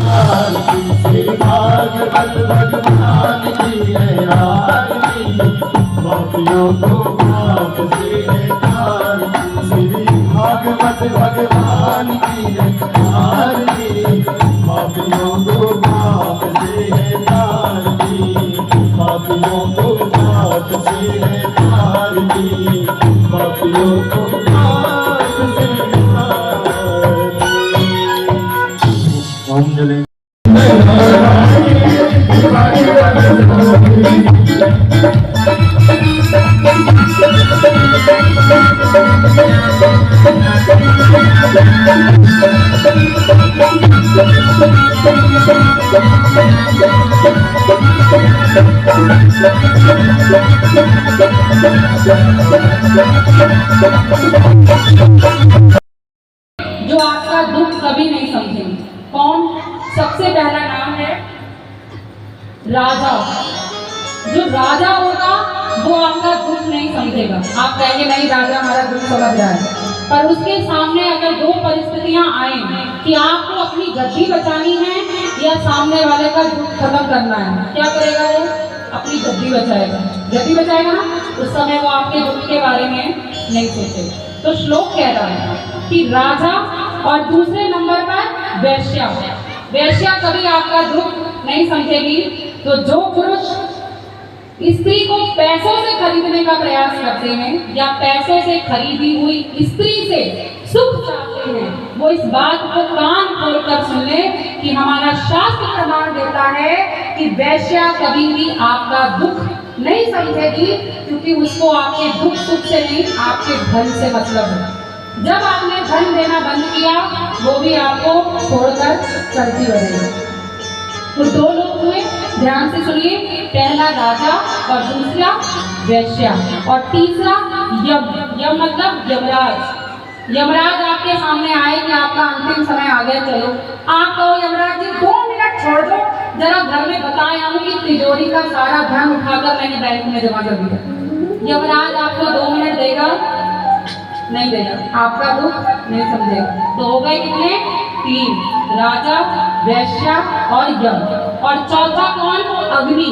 श्री भागवत भगवान की है आरती, पापियों को माफ से है आरती। श्री भागवत भगवान की है आरती, पापियों को माफ से है आरती, पापियों को माफ से है आरती, पापियों को माफ से है आरती। ओम जले जो आपका दुख कभी नहीं समझेंगे। कौन? सबसे पहला नाम है राजा। जो राजा होगा वो आपका दुख नहीं समझेगा। आप कहेंगे नहीं राजा हमारा दुख समझ रहा है, पर उसके सामने अगर दो परिस्थितियां आए कि आपको अपनी गद्दी बचानी है या सामने वाले का दुख खत्म करना है, क्या करेगा वो? अपनी गद्दी बचाएगा। गद्दी बचाएगा ना, उस समय वो आपके दुख के बारे में नहीं सोचेगा। तो श्लोक कह रहा है कि राजा और दूसरे नंबर पर वैश्या। वैश्या कभी आपका दुख नहीं समझेगी। तो जो पुरुष स्त्री को पैसों से खरीदने का प्रयास करते हैं या पैसों से खरीदी हुई स्त्री से सुख चाहते हैं, वो इस बात को कान खोलकर सुन ले कि हमारा शास्त्र प्रमाण देता है कि वैश्या कभी भी आपका दुख नहीं समझेगी, क्योंकि उसको आपके दुख सुख से नहीं, आपके धन से मतलब है। जब आपने धन देना बंद किया, वो भी आपको छोड़कर चलती रहेगी। तो दो लोग हुए, ध्यान से सुनिए। पहला राजा और दूसरा वैश्या, और तीसरा यम। यम मतलब यमराज। यमराज आपके सामने आए कि आपका अंतिम समय आ गया, चलो। आप कहो यमराज जी 2 मिनट छोड़ दो, जरा घर में बताए आऊं कि तिजोरी का सारा धन उठाकर मैंने बैंक में जमा कर दिया। यमराज आपको 2 मिनट देगा? नहीं देगा, आपका दुख नहीं समझेगा। तो हो गए कितने? 3, राजा, वैश्या और यम। और चौथा कौन? अग्नि।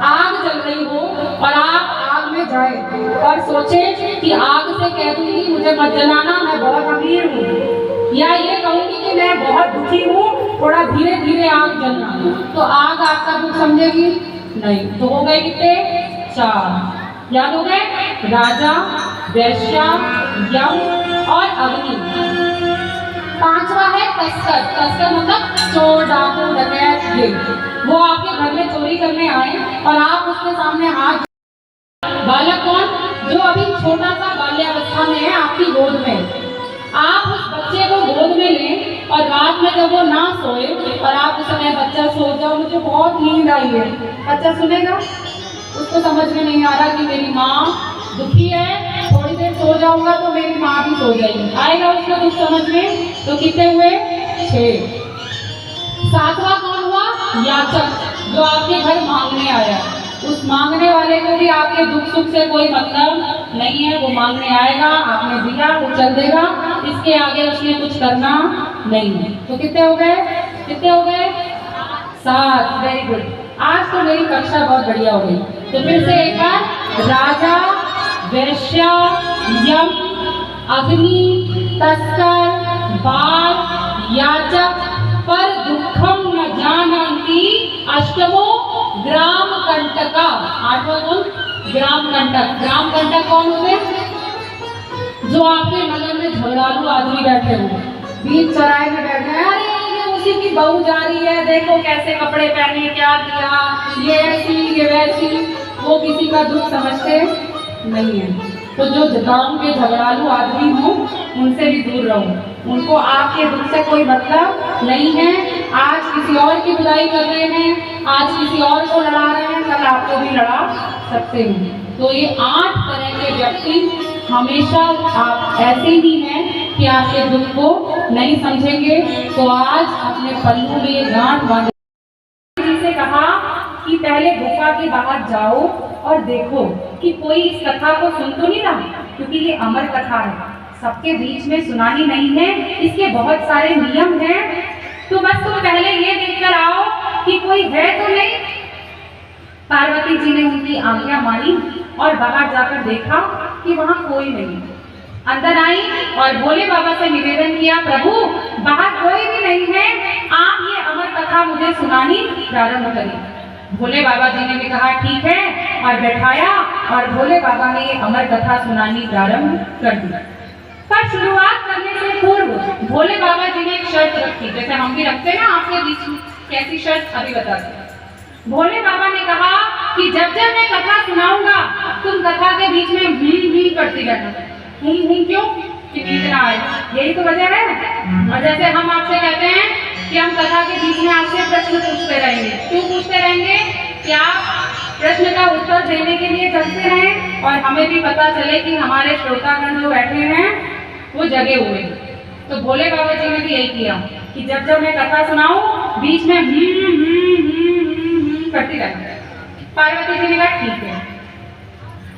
आग जल रही हो और आप आग में जाए और सोचे कि आग से कह दूंगी मुझे मत जलाना, मैं बहुत अमीर हूँ, या ये कहूंगी कि मैं बहुत दुखी हूँ, थोड़ा धीरे धीरे आग जलना, तो आग आपका दुख समझेगी? नहीं। तो हो गए कितने? 4। याद हो गए? राजा, वैश्या, यम और अग्नि। 5वां है तस्कर। तस्कर मतलब चोर, डाकू, डकैत। ये वो आपके घर में चोरी करने आए और आप उसके सामने हाथ। बालक कौन? जो अभी छोटा सा बाल्यावस्था में है, आपकी गोद में। आप उस बच्चे को गोद में लें और रात में जब वो ना सोए और आप उस समय बच्चा सो जाओ, मुझे बहुत नींद आई है, बच्चा सुनेगा? उसको समझ में नहीं आ रहा कि मेरी माँ दुखी है, थोड़ी देर सो जाऊंगा तो मेरी माँ भी सो जाएगी, आएगा उसको कुछ समझ में? तो कितने हुए? 6। 7वां कौन हुआ? याचक, जो आपके घर मांगने आया। उस मांगने वाले को भी आपके दुख सुख से कोई मतलब नहीं है, वो मांगने आएगा, आपने दिया वो चल देगा, इसके आगे उसने कुछ करना नहीं है। तो कितने हो गए? कितने हो गए? 7। Very good. आज तो मेरी कक्षा बहुत बढ़िया हो गई। तो फिर से एक बार, राजा, वैश्या, यम, अग्नि, तस्कर, बाल, याचक, पर दुखम न जानन्ति अष्टमो ग्राम कंटका। 8वां कौन? ग्राम कंटक। ग्राम कंटक कौन होते? जो आपके नगर में झगड़ालू आदमी बैठे हुए, बीच चौराहे में बैठे हैं, अरे ये उसी की बहू जा रही है, देखो कैसे कपड़े पहने, क्या दिया, ये ऐसी ये वैसी। वो किसी का दुख समझते नहीं है। तो जो गांव के झगड़ालू आदमी हो, उनसे भी दूर रहो, उनको आपके दुख से कोई मतलब नहीं है। आज किसी और की बुराई कर रहे हैं, आज किसी और को लड़ा रहे हैं, कल आपको भी लड़ा सकते हैं। तो ये 8 तरह के व्यक्ति हमेशा आप ऐसे ही हैं कि आपके दुख को नहीं समझेंगे। तो आज अपने पल्लू में ये गांठ बांधे। से कहा कि पहले गुफा के बाहर जाओ और देखो कि कोई इस कथा को सुन तो नहीं रहा, क्योंकि ये अमर कथा है, सबके बीच में सुनानी नहीं है, इसके बहुत सारे नियम हैं। तो बस तुम पहले ये देखकर आओ कि कोई है तो नहीं। पार्वती जी ने उनकी आज्ञा मानी और बाहर जाकर देखा कि वहां कोई नहीं। अंदर आई और भोले बाबा से निवेदन किया, प्रभु बाहर कोई भी नहीं है, आप ये अमर कथा मुझे सुनानी प्रारंभ करिए। भोले बाबा जी ने भी कहा ठीक है, और बैठाया और भोले बाबा ने ये अमर कथा सुनानी प्रारंभ कर दी। पर शुरुआत करने से पूर्व भोले बाबा जी ने एक शर्त रखी, जैसे हम भी रखते हैं ना आपके बीच में। कैसी शर्त अभी बताते हैं। भोले बाबा ने कहा कि जब जब मैं कथा सुनाऊंगा तुम कथा के बीच में हूं करती रहना। हूं क्यों? कि नींद ना आए, यही तो वजह है। और जैसे हम आपसे कहते हैं कि हम कथा के बीच में आपसे प्रश्न पूछते रहेंगे, क्यों पूछते रहेंगे? क्या प्रश्न का उत्तर देने के लिए चलते रहें और हमें भी पता चले कि हमारे श्रोतागण जो बैठे हैं वो जगे हुए। तो भोले बाबा जी ने भी यही किया कि जब जब मैं कथा सुनाऊं बीच में करती रहना। पार्वती जी ने कहा ठीक है।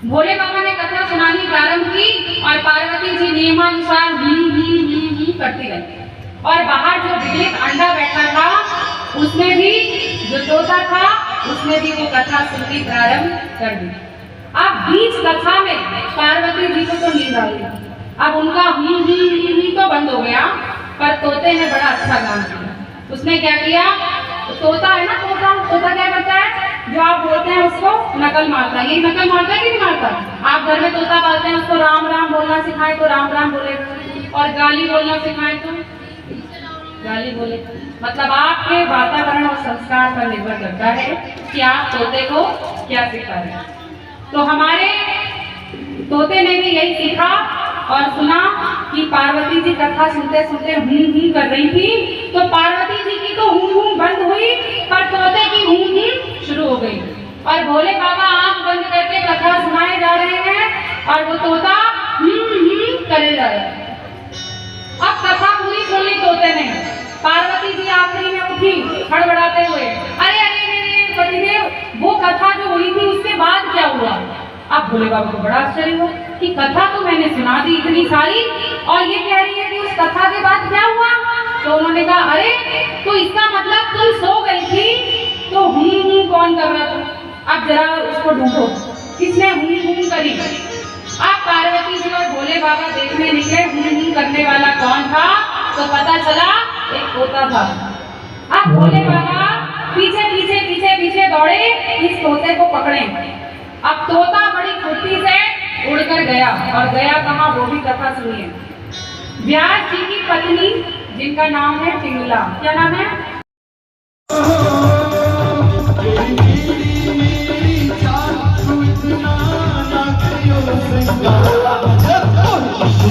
भोले बाबा ने कथा सुनानी प्रारंभ की और पार्वती जी नियमानुसार करती रही। और बाहर जो बिजली अंडा बैठा था उसमें भी, जो तोता था उसने भी वो कथा सुननी प्रारंभ कर दी। अब बीच कथा में पार्वती जी को तो नींद आ गई। अब उनका तो बंद हो गया, पर तोते ने बड़ा अच्छा काम किया। उसने क्या किया? तोता है ना, तोता क्या करता है? जो आप बोलते हैं उसको नकल मारता है। ये नकल मारता है कि नहीं मारता? आप घर में तोता पालते हैं, उसको राम राम बोलना सिखाए तो राम राम बोलेगा, और गाली बोलना सिखाए तो गाली बोले। मतलब आपके वातावरण और संस्कार पर निर्भर करता है कि आप तोते को क्या सिखा रहे हैं। तो हमारे तोते ने भी यही सीखा और सुना कि पार्वती जी कथा सुनते सुनते हूं कर रही थी। तो पार्वती जी की तो हूं बंद हुई, पर तोते की हूं शुरू हो गई। और भोले बाबा आंख बंद करके कथा सुनाए जा रहे हैं और वो तोता करे जा रहा है। अब कथा पूरी सुन ली तोते ने। पार्वती जी आखिरी में उठी हड़बड़ाते हुए, अरे अरे मेरे पतिदेव, वो कथा जो हुई थी उसके बाद क्या हुआ? अब भोले बाबा को बड़ा आश्चर्य हुआ कि कथा तो मैंने सुना दी इतनी सारी, और ये कह रही है कि उस कथा के बाद क्या हुआ? तो उन्होंने कहा, अरे तो इसका मतलब तुम सो गई थी तो हूं कौन कर रहा था? अब जरा उसको ढूंढो, किसने हूं करी? अब पार्वती जी और भोले बाबा देखने निकले हूं करने वाला कौन था। तो पता चला एक तोता था। अब भोले बाबा पीछे पीछे पीछे पीछे दौड़े इस तोते को पकड़े। अब तोता बड़ी फुर्ती से उड़कर गया, और गया कहाँ वो भी कथा सुनिए। व्यास जी की पत्नी जिनका नाम है पिंगला, क्या नाम है?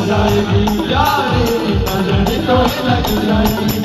जाएगी यारी, तो लग जाएगी।